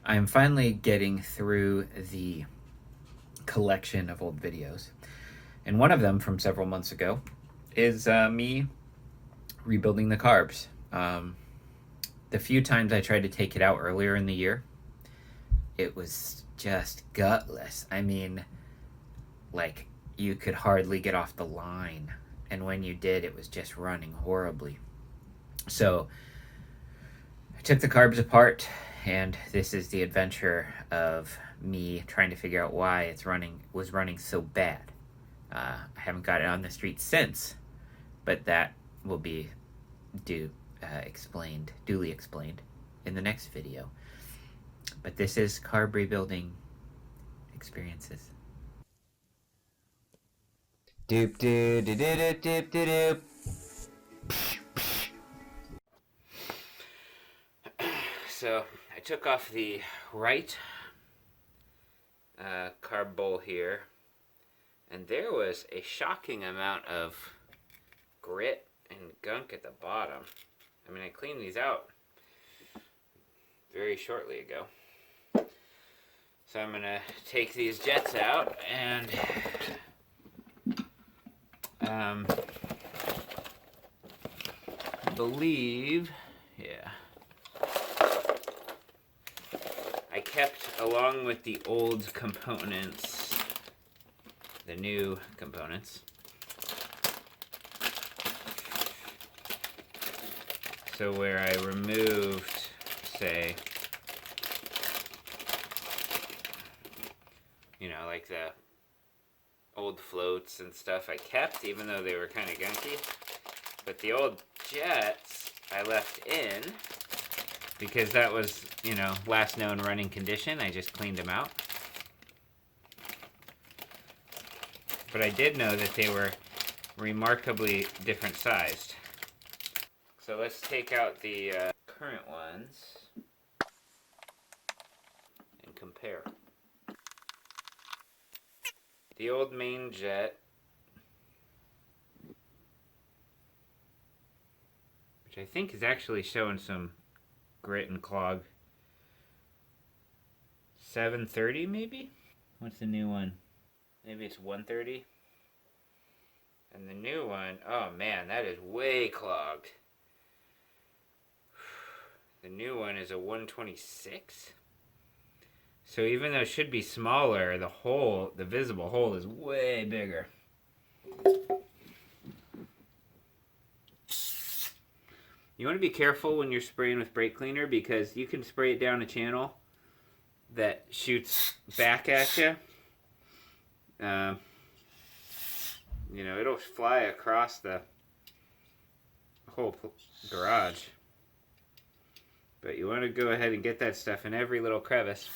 I'm finally getting through the collection of old videos. And one of them from several months ago is me rebuilding the carbs. The few times I tried to take it out earlier in the year, it was just gutless. I mean, like, you could hardly get off the line. And when you did, it was just running horribly. So I took the carbs apart, and this is the adventure of me trying to figure out why it was running so bad. I haven't got it on the street since, but that will be duly explained in the next video. But this is carb rebuilding experiences. Doop doop doop doop doop doop. So I took off the right carb bowl here, and there was a shocking amount of grit and gunk at the bottom. I mean, I cleaned these out very shortly ago. So I'm gonna take these jets out and believe, yeah. I kept, along with the old components, the new components. So where I removed, say, like the old floats and stuff I kept, even though they were kind of gunky. But the old jets I left in because that was, last known running condition. I just cleaned them out. But I did know that they were remarkably different sized. So let's take out the current ones and compare. The old main jet, which I think is actually showing some grit and clog. 730 maybe? What's the new one? Maybe it's 130? And the new one, oh man, that is way clogged. The new one is a 126. So even though it should be smaller, the visible hole is way bigger. You want to be careful when you're spraying with brake cleaner because you can spray it down a channel that shoots back at you. It'll fly across the whole garage. But you want to go ahead and get that stuff in every little crevice.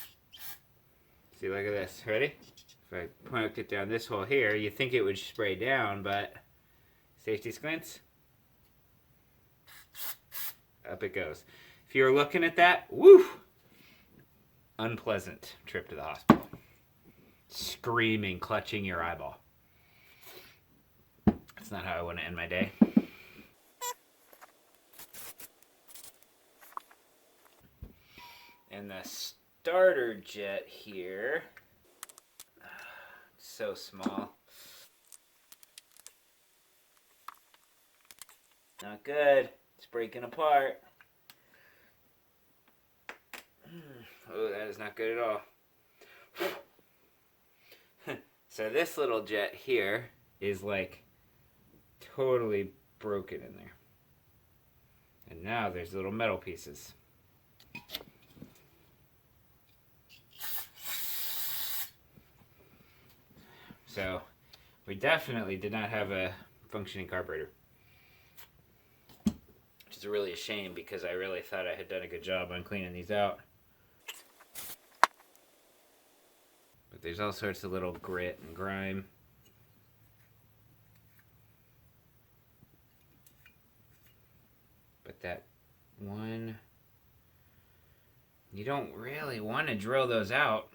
See, look at this. Ready? If I point it down this hole here, you think it would spray down, but safety squints. Up it goes. If you're looking at that, woo! Unpleasant trip to the hospital. Screaming, clutching your eyeball. That's not how I want to end my day. And the starter jet here, so small. Not good. It's breaking apart. Oh, that is not good at all. So this little jet here is like totally broken in there. And now there's little metal pieces. So we definitely did not have a functioning carburetor. Which is really a shame because I really thought I had done a good job on cleaning these out. But there's all sorts of little grit and grime. But that one, you don't really want to drill those out.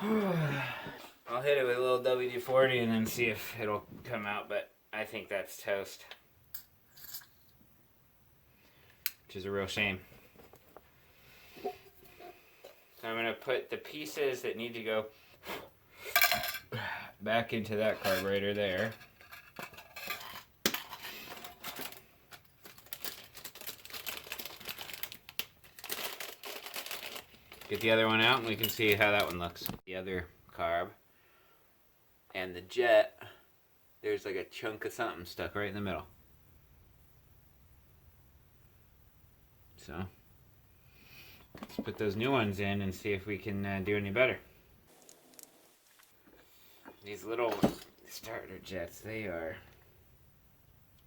I'll hit it with a little WD-40 and then see if it'll come out, but I think that's toast. Which is a real shame. So I'm going to put the pieces that need to go back into that carburetor there. Get the other one out and we can see how that one looks. The other carb and the jet, there's like a chunk of something stuck right in the middle. So let's put those new ones in and see if we can do any better. These little starter jets, they are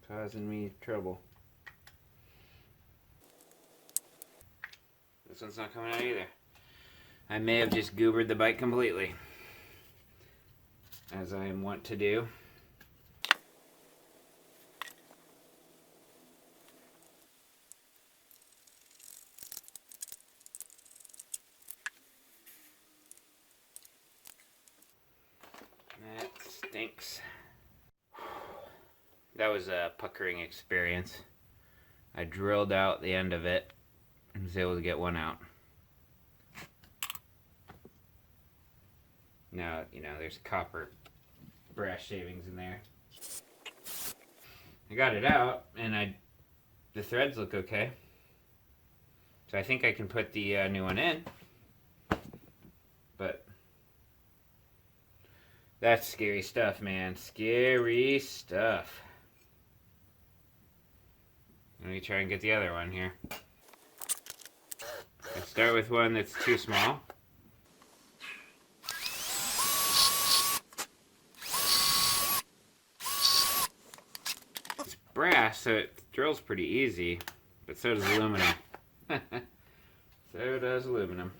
causing me trouble. This one's not coming out either. I may have just goobered the bike completely, as I am wont to do. That stinks. That was a puckering experience. I drilled out the end of it and was able to get one out. Now, you know, there's copper brass shavings in there. I got it out, and the threads look okay. So I think I can put the new one in. But that's scary stuff, man. Scary stuff. Let me try and get the other one here. Let's start with one that's too small. It's brass, so it drills pretty easy, but so does aluminum. So does aluminum.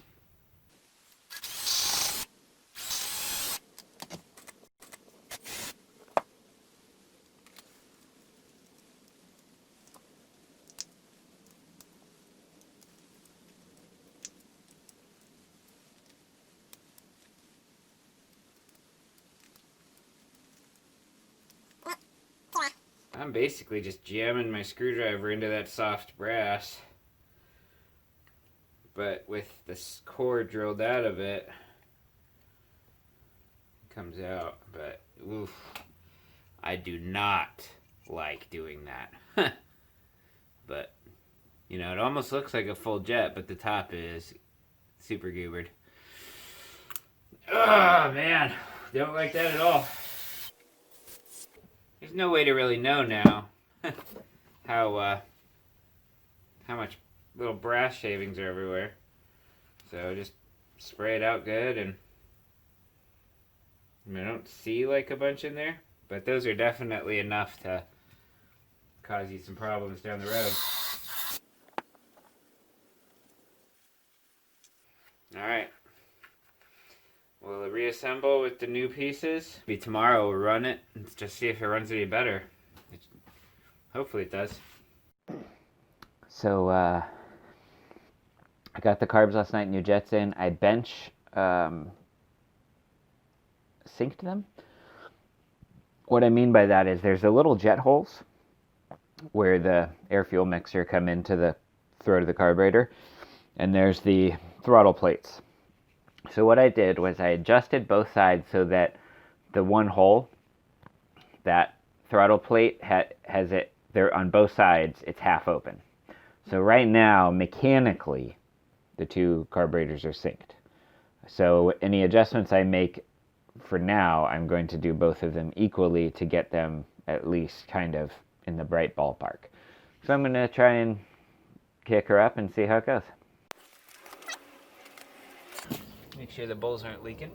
I'm basically just jamming my screwdriver into that soft brass, but with this core drilled out of it, it comes out. But oof, I do not like doing that. But you know, it almost looks like a full jet, but the top is super goobered. Oh man, don't like that at all. There's no way to really know now how much little brass shavings are everywhere. So just spray it out good, and I mean, I don't see like a bunch in there, but those are definitely enough to cause you some problems down the road. Alright. We'll reassemble with the new pieces. Maybe tomorrow we'll run it and just see if it runs any better. Hopefully it does. So, I got the carbs last night, new jets in. I bench synced them. What I mean by that is there's the little jet holes where the air-fuel mixer come into the throat of the carburetor, and there's the throttle plates. So what I did was I adjusted both sides so that the one hole, that throttle plate has it there on both sides, it's half open. So right now, mechanically, the two carburetors are synced. So any adjustments I make for now, I'm going to do both of them equally to get them at least kind of in the bright ballpark. So I'm going to try and kick her up and see how it goes. Make sure the bowls aren't leaking.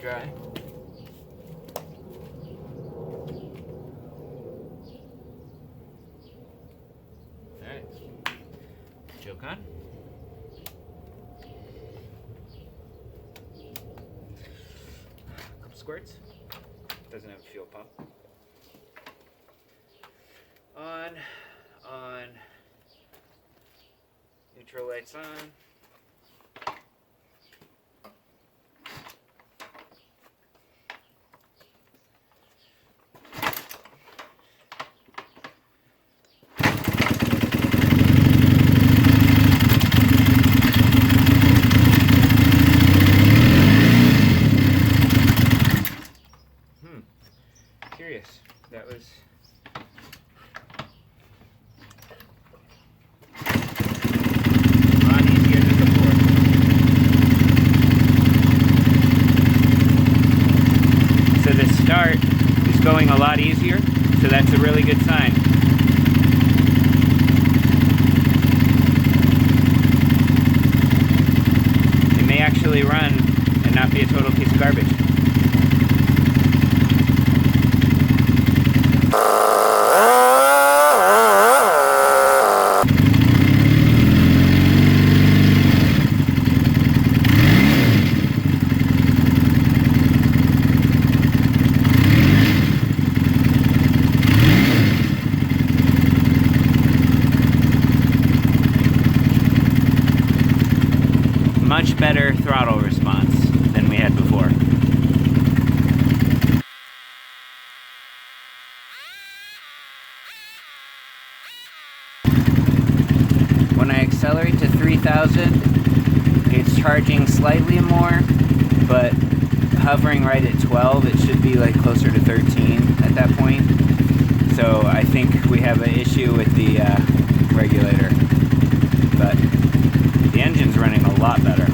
Dry. Alright. Choke on. Couple squirts. Doesn't have a fuel pump. On. Neutral lights on. going a lot easier, so that's a really good sign. It may actually run and not be a total piece of garbage. Much better throttle response than we had before. When I accelerate to 3,000, it's charging slightly more, but hovering right at 12, it should be like closer to 13 at that point. So I think we have an issue with the regulator, but the engine's running a lot better.